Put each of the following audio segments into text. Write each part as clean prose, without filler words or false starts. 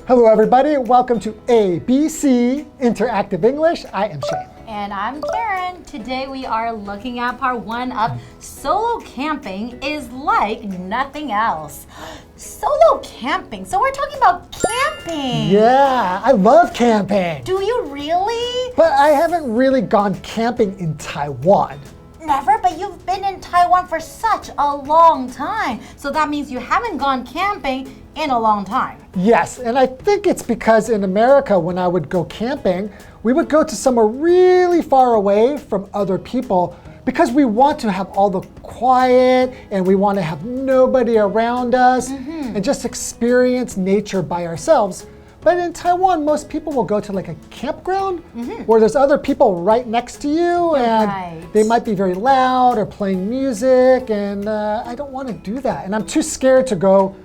Hello, everybody. Welcome to ABC Interactive English. I am Shane. And I'm Karen. Today we are looking at part 1 of solo camping is like nothing else. Solo camping. So we're talking about camping. Yeah, I love camping. Do you really? But I haven't really gone camping in Taiwan. Never, but you've been in Taiwan for such a long time. So that means you haven't gone camping in a long time. Yes, and I think it's because in America, when I would go camping, we would go to somewhere really far away from other people because we want to have all the quiet and we want to have nobody around us and just experience nature by ourselves. But in Taiwan, most people will go to like a campground where there's other people right next to you and they might be very loud or playing music, and I don't want to do that. And I'm too scared to go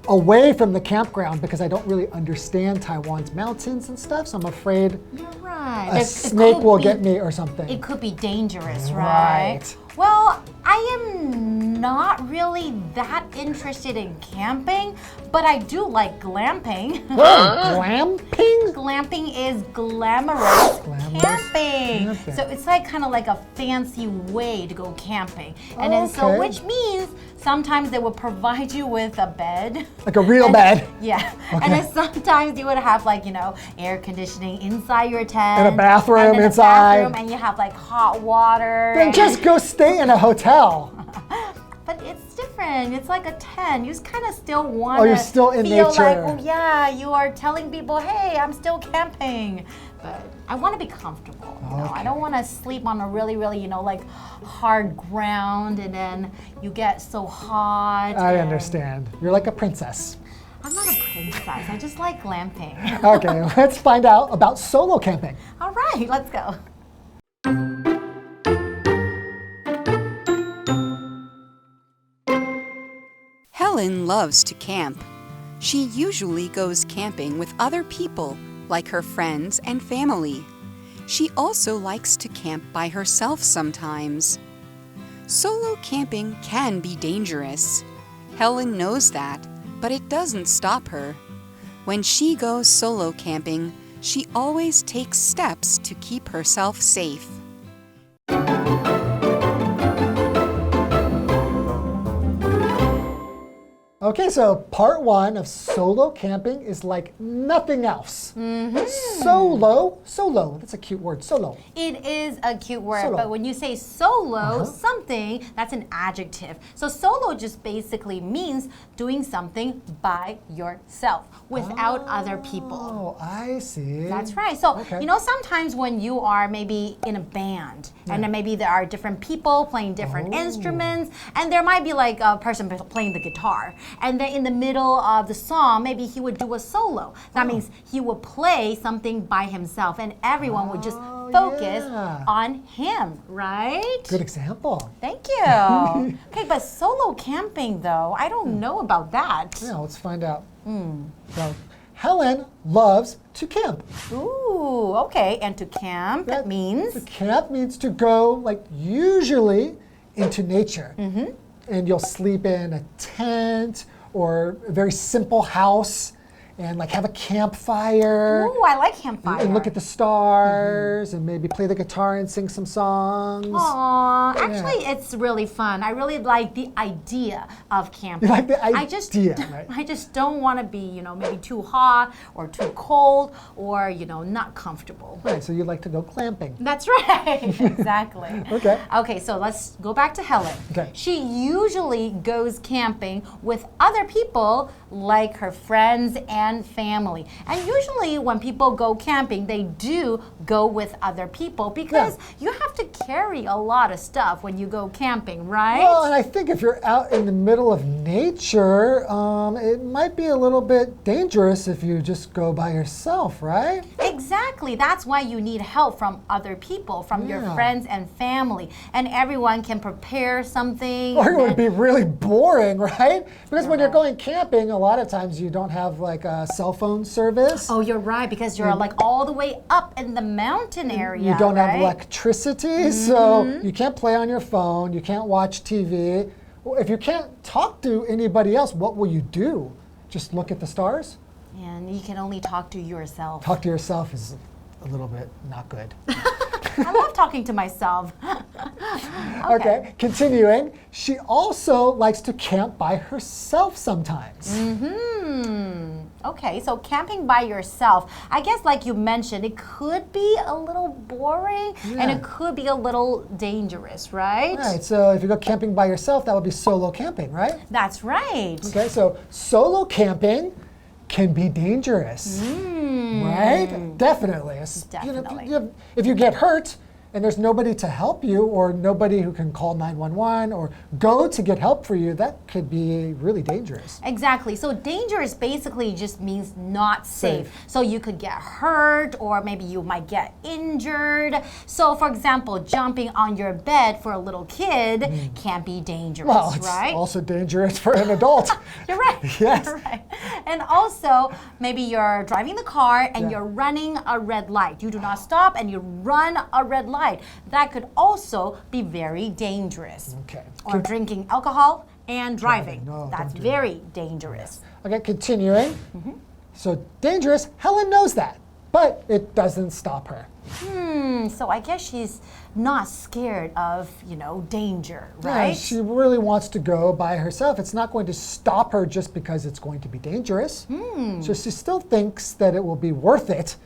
away from the campground because I don't really understand Taiwan's mountains and stuff, so I'm afraid a snake will get me or something. It could be dangerous, right? Well, I am not really that interested in camping, but I do like glamping. Glamping? Glamping is glamorous camping. So it's like kind of like a fancy way to go camping. And then so which means sometimes they will provide you with a bed. Like a real bed. Yeah. And then sometimes you would have like, you know, air conditioning inside your tent. And a bathroom and inside. And you have like hot water. Then just go stay in a hotel. But it's different. It's like a tent. You kind of still want to you're still in feel nature. like, oh yeah, you are telling people, hey, I'm still camping. But I want to be comfortable. You know? I don't want to sleep on a really, really, you know, like hard ground and then you get so hot. I understand. You're like a princess. I'm not a princess. I just like glamping. Okay, let's find out about solo camping. All right, let's go. Helen loves to camp. She usually goes camping with other people, like her friends and family. She also likes to camp by herself sometimes. Solo camping can be dangerous. Helen knows that, but it doesn't stop her. When she goes solo camping, she always takes steps to keep herself safe. Okay, so part 1 of solo camping is like nothing else. Solo, that's a cute word, solo. It is a cute word, but when you say solo, something, that's an adjective. So solo just basically means doing something by yourself, without other people. Oh, I see. That's right. So, you know, sometimes when you are maybe in a band, and then maybe there are different people playing different instruments, and there might be like a person playing the guitar. And then in the middle of the song, maybe he would do a solo. That means he would play something by himself and everyone would just focus on him, right? Good example. Thank you. Okay, but solo camping though, I don't know about that. Yeah, let's find out. So, Helen loves to camp. Ooh, okay. And to camp means? To camp means to go, like, usually into nature. And you'll sleep in a tent or a very simple house and like have a campfire. Ooh, I like campfire. And look at the stars and maybe play the guitar and sing some songs. Aww, actually it's really fun. I really like the idea of camping. You like the idea, right? I just don't want to be, you know, maybe too hot or too cold or, you know, not comfortable. Right, so you like to go glamping. That's right, exactly. Okay, so let's go back to Helen. Okay. She usually goes camping with other people like her friends and family. And usually when people go camping, they do go with other people because you have to carry a lot of stuff when you go camping, right? Well, and I think if you're out in the middle of nature, it might be a little bit dangerous if you just go by yourself, right? Exactly. That's why you need help from other people, from your friends and family. And everyone can prepare something. Or it would be really boring, right? Because when you're going camping, a lot of times you don't have like a cell phone service. Oh, you're right, because you're like all the way up in the mountain area. You don't have electricity, so you can't play on your phone, you can't watch TV. Well, if you can't talk to anybody else, what will you do? Just look at the stars? And you can only talk to yourself. Talk to yourself is a little bit not good. I love talking to myself. Okay, continuing. She also likes to camp by herself sometimes. Okay, so camping by yourself, I guess like you mentioned, it could be a little boring and it could be a little dangerous, right? Right, so if you go camping by yourself, that would be solo camping, right? That's right. Okay, so solo camping can be dangerous, right? Definitely. Definitely. If you get hurt and there's nobody to help you or nobody who can call 911 or go to get help for you, that could be really dangerous. Exactly. So dangerous basically just means not safe. So you could get hurt or maybe you might get injured. So for example, jumping on your bed for a little kid can be dangerous, Well, it's right? also dangerous for an adult. You're right. Yes. You're right. And also, maybe you're driving the car and you're running a red light. You do not stop and you run a red light. That could also be very dangerous. Okay. Or drinking alcohol and driving. No, That's don't do very dangerous. Okay, continuing. So dangerous, Helen knows that, but it doesn't stop her. So I guess she's not scared of, danger, right? Yeah, she really wants to go by herself. It's not going to stop her just because it's going to be dangerous. So she still thinks that it will be worth it,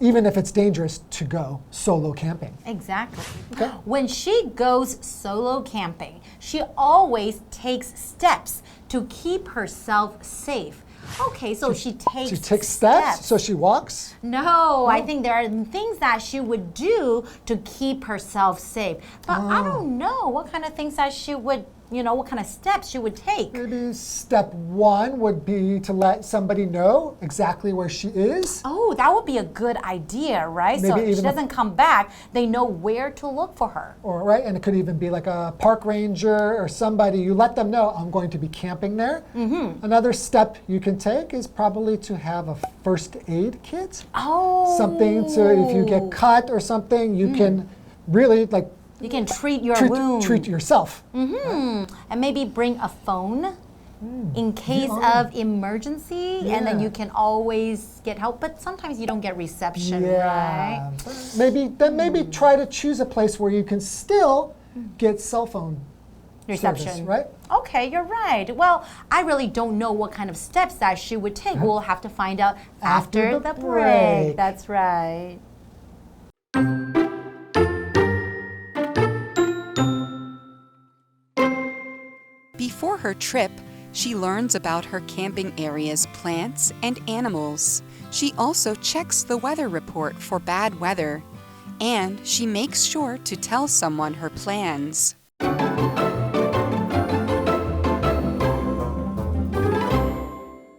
even if it's dangerous to go solo camping. Exactly. Okay. When she goes solo camping, she always takes steps to keep herself safe. Okay, so she takes steps. So she walks? No, I think there are things that she would do to keep herself safe. But I don't know what kind of things that she would, what kind of steps she would take. Maybe step one would be to let somebody know exactly where she is. Oh, that would be a good idea, right? Maybe so if she even doesn't come back, they know where to look for her. Or right, and it could even be like a park ranger or somebody. You let them know I'm going to be camping there. Another step you can take is probably to have a first aid kit. Oh. Something to, if you get cut or something, you can really you can treat your wound. Treat yourself. And maybe bring a phone in case of emergency, and then you can always get help. But sometimes you don't get reception, right? Maybe try to choose a place where you can still get cell phone reception, service, right? Okay, you're right. Well, I really don't know what kind of steps that she would take. We'll have to find out after the break. That's right. Before her trip, she learns about her camping area's plants and animals. She also checks the weather report for bad weather, and she makes sure to tell someone her plans.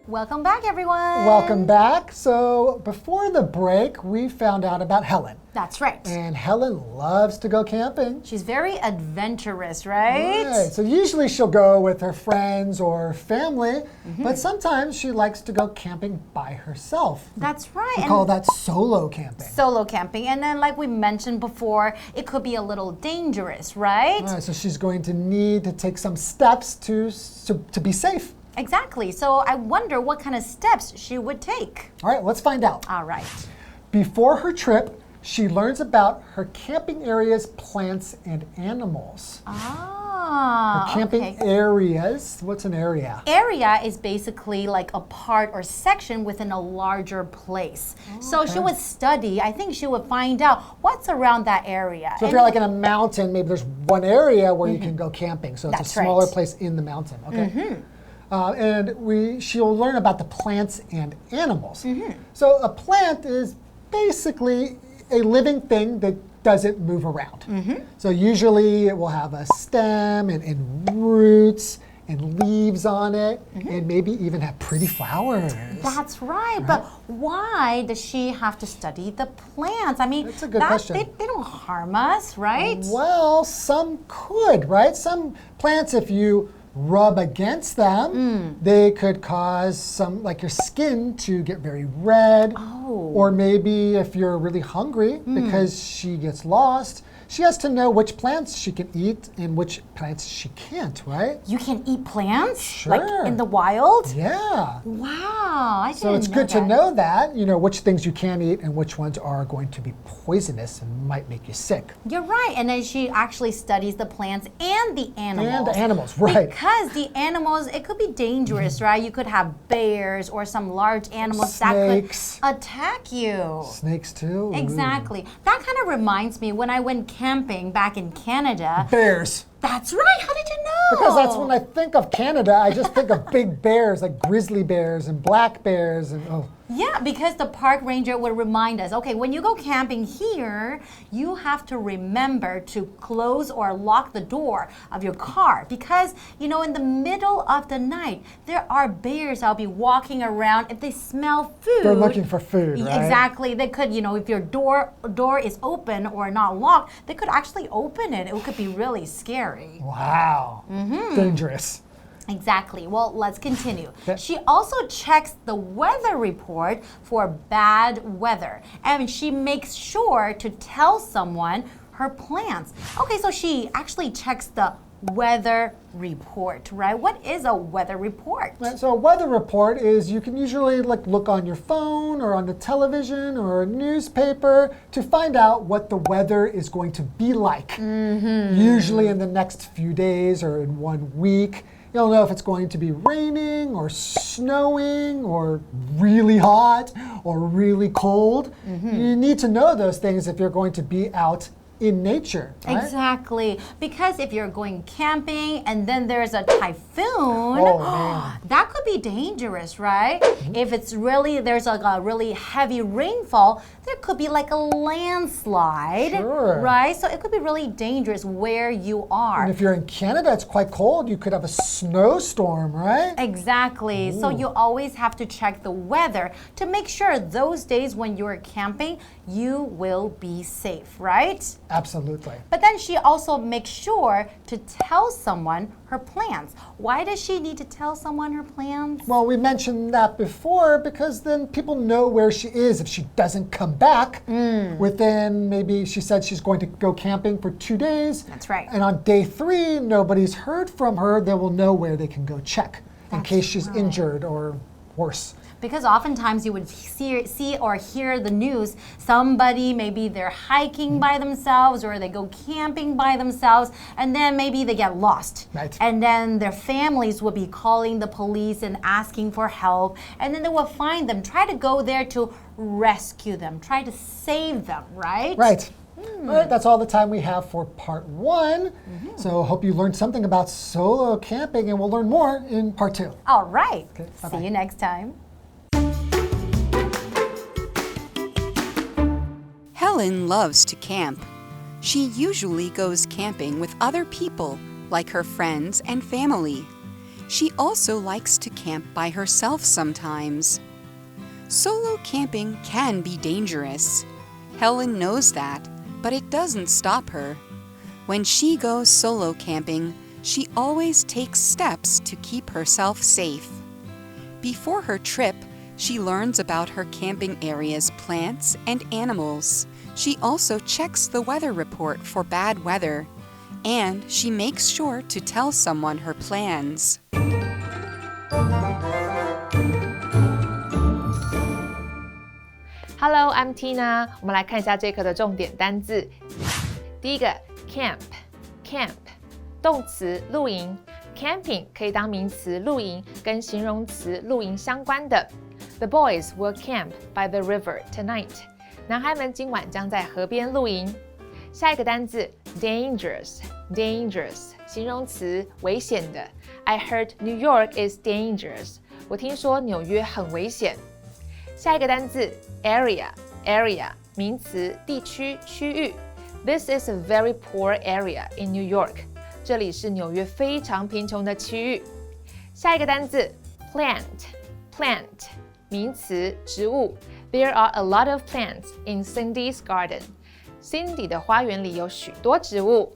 Welcome back, everyone. Welcome back. So before the break, we found out about Helen. That's right. And Helen loves to go camping. She's very adventurous, right? Right. So usually she'll go with her friends or family, but sometimes she likes to go camping by herself. That's right. We call that solo camping. Solo camping. And then like we mentioned before, it could be a little dangerous, right? Right, so she's going to need to take some steps to be safe. Exactly. So I wonder what kind of steps she would take. All right, let's find out. All right. Before her trip, she learns about her camping area's plants and animals. Ah, Her camping areas. What's an area? Area is basically like a part or section within a larger place. So she would study, I think she would find out what's around that area. So if you're like in a mountain, maybe there's one area where you can go camping. So it's That's a smaller right. place in the mountain. Okay. And she'll learn about the plants and animals. So a plant is basically a living thing that doesn't move around. So usually it will have a stem and roots and leaves on it, and maybe even have pretty flowers. That's right. But why does she have to study the plants? I mean, That's a good question. They don't harm us, right? Well, some could, right? Some plants, if you rub against them, they could cause some, like your skin to get very red. Or maybe if you're really hungry because she gets lost, she has to know which plants she can eat and which plants she can't, right? You can eat plants? Sure. Like in the wild? Yeah. Wow, I didn't know So it's good to that. know that, which things you can eat and which ones are going to be poisonous and might make you sick. You're right. And then she actually studies the plants and the animals. And the animals, right. Because the animals, it could be dangerous, right? You could have bears or some large animals Snakes. that could attack you. Snakes too. Exactly. That kind of reminds me when I went camping back in Canada. Bears. That's right. How did you know? Because that's when I think of Canada, I just think of big bears, like grizzly bears and black bears and Yeah, because the park ranger would remind us, okay, when you go camping here, you have to remember to close or lock the door of your car because, in the middle of the night, there are bears that'll be walking around. If they smell food, they're looking for food, right? Exactly. They could, if your door is open or not locked, they could actually open it. It could be really scary. Wow. Dangerous. Exactly. Well, let's continue. Okay. She also checks the weather report for bad weather. And she makes sure to tell someone her plans. Okay, so she actually checks the weather report, right? What is a weather report? Right, so a weather report is you can usually look on your phone or on the television or a newspaper to find out what the weather is going to be like. Usually in the next few days or in 1 week. You'll know if it's going to be raining or snowing or really hot or really cold. You need to know those things if you're going to be out in nature. Right? Exactly. Because if you're going camping and then there's a typhoon, man. that could be dangerous, right? If there's a really heavy rainfall, there could be like a landslide, Sure. right? So it could be really dangerous where you are. And if you're in Canada, it's quite cold. You could have a snowstorm, right? Exactly. So you always have to check the weather to make sure those days when you're camping, you will be safe, right? Absolutely. But then she also makes sure to tell someone her plans. Why does she need to tell someone her plans? Well, we mentioned that before because then people know where she is if she doesn't come back within, maybe she said she's going to go camping for 2 days. That's right. And on day 3, nobody's heard from her. They will know where they can go check in case she's injured or worse. Because oftentimes you would see or hear the news, somebody, maybe they're hiking by themselves or they go camping by themselves, and then maybe they get lost. Right. And then their families would be calling the police and asking for help, and then they will find them, try to go there to rescue them, try to save them, right? Right. All right, that's all the time we have for part 1. So hope you learned something about solo camping, and we'll learn more in part 2. All right. Okay, See bye-bye. you next time. Helen loves to camp. She usually goes camping with other people, like her friends and family. She also likes to camp by herself sometimes. Solo camping can be dangerous. Helen knows that, but it doesn't stop her. When she goes solo camping, she always takes steps to keep herself safe. Before her trip, she learns about her camping area's plants and animals. She also checks the weather report for bad weather, and she makes sure to tell someone her plans. Hello, I'm Tina. 我们来看一下这课的重点单字。第一个 camp 动词露营 camping 可以当名词露营跟形容词露营相关的。The boys will camp by the river tonight. 男孩们今晚将在河边露营。下一个单字 dangerous 形容词危险的。I heard New York is dangerous. 我听说纽约很危险。下一个单字 area 名词地区区域。This is a very poor area in New York. 这里是纽约非常贫穷的区域。下一个单字 plant 名词植物。There are a lot of plants in Cindy's garden. Cindy 的花园里有许多植物。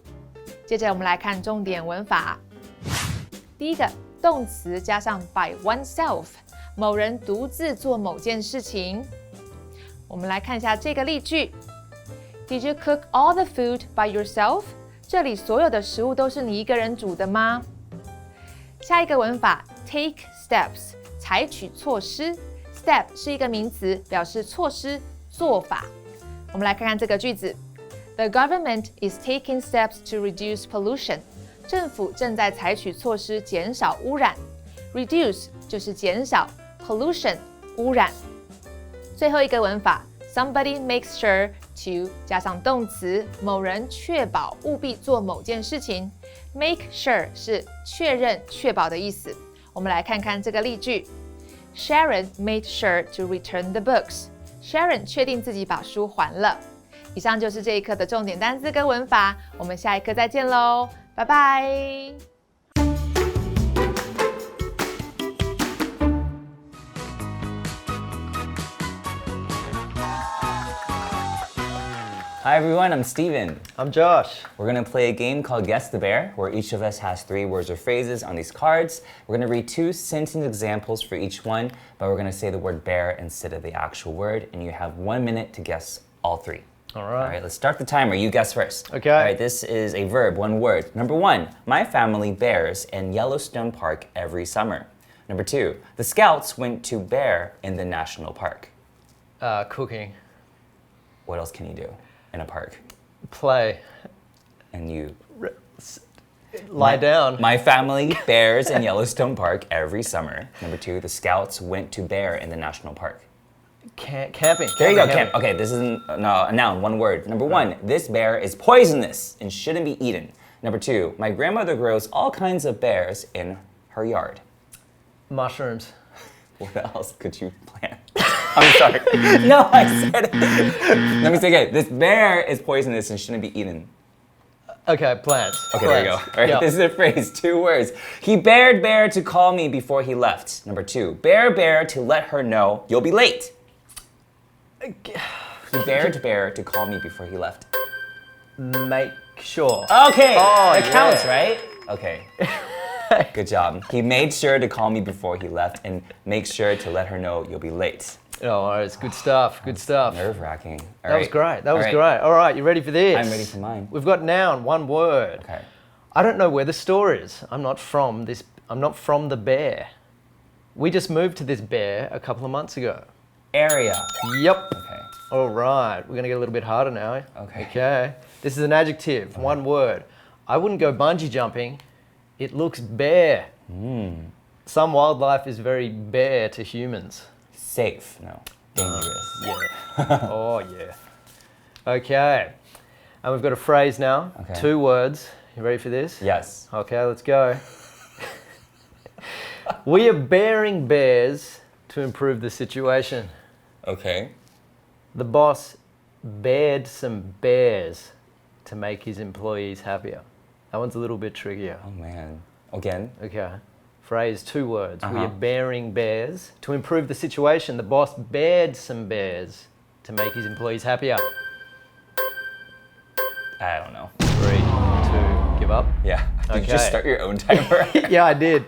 接着我们来看重点文法。第一个，动词加上 by oneself， 某人独自做某件事情。我们来看一下这个例句 Did you cook all the food by yourself? 这里所有的食物都是你一个人煮的吗？下一个文法 take steps 采取措施 step 是一个名词，表示措施、做法。我们来看看这个句子 The government is taking steps to reduce pollution. 政府正在采取措施减少污染。Reduce 就是减少 pollution 污染。最后一个文法 Somebody makes sure to 加上动词，某人确保务必做某件事情。Make sure 是确认、确保的意思。我们来看看这个例句 Sharon made sure to return the books. Sharon 确定自己把书还了。以上就是这一课的重点单字跟文法，我们下一课再见喽，拜拜。Hi everyone, I'm Stephen. I'm Josh. We're going to play a game called Guess the Bear, where each of us has 3 words or phrases on these cards. We're going to read 2 sentence examples for each one, but we're going to say the word bear instead of the actual word, and you have 1 minute to guess all 3. All right. All right, let's start the timer. You guess first. Okay. All right, this is a verb, 1 word. Number 1, my family bears in Yellowstone Park every summer. Number 2, the scouts went to bear in the national park. Cooking. What else can you do in a park? Play. And you... Lie down. My family bears in Yellowstone Park every summer. Number 2, the scouts went to bear in the national park. Camping. There you go, Camping. camp. Okay, this is a noun, 1 word. Number 1, this bear is poisonous and shouldn't be eaten. Number 2, my grandmother grows all kinds of bears in her yard. Mushrooms. What else could you plant? I'm sorry. No, I said it. Let me say again. This bear is poisonous and shouldn't be eaten. Okay, plants. Okay, there you go. All right, Yep. This is a phrase, 2 words. He bared bear to call me before he left. Number 2, bear to let her know you'll be late. He bared bear to call me before he left. Make sure. Okay, Oh, that counts, yeah. right? Okay. Good job. He made sure to call me before he left and make sure to let her know you'll be late. Oh, it's good stuff. Good stuff. Nerve-wracking. All That was right. great. That All was right. great. All right, you ready for this? I'm ready for mine. We've got noun, 1 word. Okay. I don't know where the store is. I'm not from the bear. We just moved to this bear a couple of months ago. Area. Yep. Okay. All right, we're gonna get a little bit harder now. Okay. Okay. This is an adjective, 1 word. I wouldn't go bungee jumping. It looks bare. Some wildlife is very bare to humans. Safe. No. Dangerous. Yeah. Oh yeah. Okay. And we've got a phrase now. Okay. 2 words. You ready for this? Yes. Okay, let's go. We are bearing bears to improve the situation. Okay. The boss bared some bears to make his employees happier. That one's a little bit trickier. Oh man. Again. Okay. Phrase, 2 words. We are bearing bears to improve the situation. The boss bared some bears to make his employees happier. I don't know. 3, 2, give up. Yeah. Did you just Okay. start your own timer? Yeah, I did.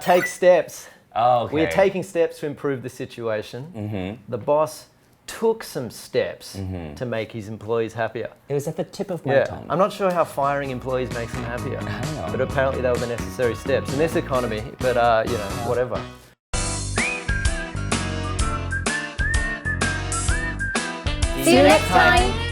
Take steps. Oh, okay. We are taking steps to improve the situation. The boss took some steps to make his employees happier. It was at the tip of my tongue. I'm not sure how firing employees makes them happier. I don't know. But apparently they were the necessary steps in this economy. But, whatever. See you next time.